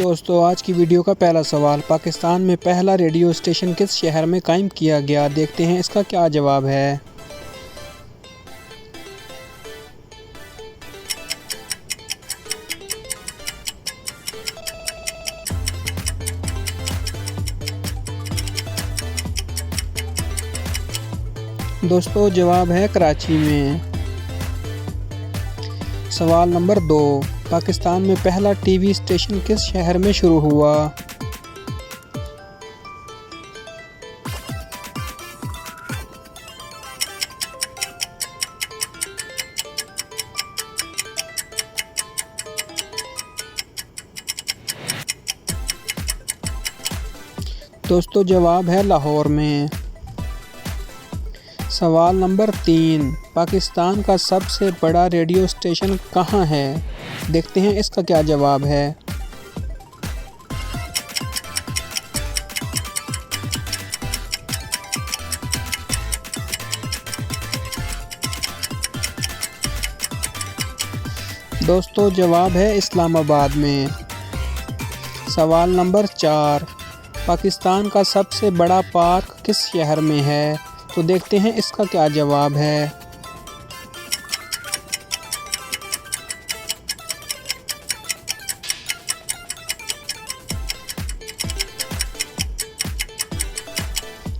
दोस्तों आज की वीडियो का पहला सवाल, पाकिस्तान में पहला रेडियो स्टेशन किस शहर में कायम किया गया? देखते हैं इसका क्या जवाब है। दोस्तों जवाब है कराची में। सवाल नंबर 2, पाकिस्तान में पहला टीवी स्टेशन किस शहर में शुरू हुआ? दोस्तों जवाब है लाहौर में। सवाल नंबर 3, पाकिस्तान का सबसे बड़ा रेडियो स्टेशन कहाँ है? देखते हैं इसका क्या जवाब है। दोस्तों जवाब है इस्लामाबाद में। सवाल नंबर 4, पाकिस्तान का सबसे बड़ा पार्क किस शहर में है? तो देखते हैं इसका क्या जवाब है।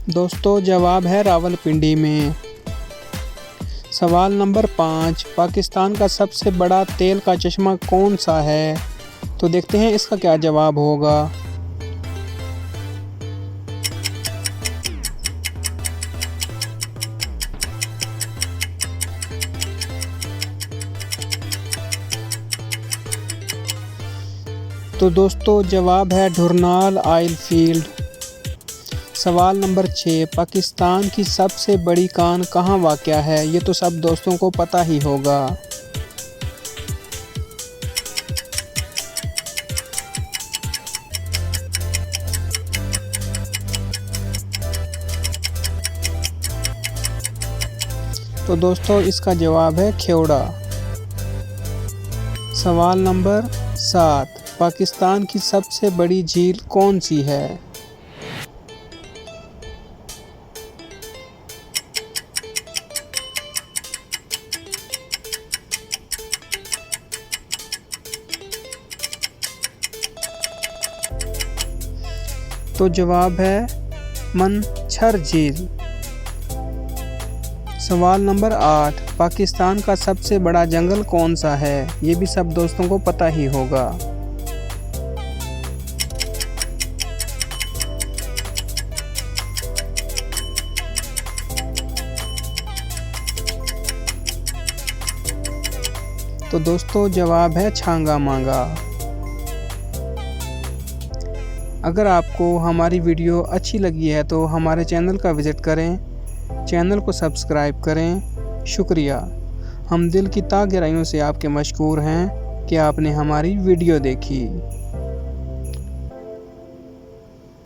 दोस्तों जवाब है रावलपिंडी में। सवाल नंबर 5, पाकिस्तान का सबसे बड़ा तेल का चश्मा कौन सा है? तो देखते हैं इसका क्या जवाब होगा। तो दोस्तों जवाब है ढुरनाल ऑयल फील्ड। सवाल नंबर 6, पाकिस्तान की सबसे बड़ी कान कहाँ वाक़या है? ये तो सब दोस्तों को पता ही होगा। तो दोस्तों इसका जवाब है खेवड़ा। सवाल नंबर 7, पाकिस्तान की सबसे बड़ी झील कौन सी है? तो जवाब है मनछर झील। सवाल नंबर 8, पाकिस्तान का सबसे बड़ा जंगल कौन सा है? ये भी सब दोस्तों को पता ही होगा। तो दोस्तों जवाब है छांगा मांगा। अगर आपको हमारी वीडियो अच्छी लगी है तो हमारे चैनल का विज़िट करें, चैनल को सब्सक्राइब करें। शुक्रिया। हम दिल की ता गहराइयों से आपके मशकूर हैं कि आपने हमारी वीडियो देखी।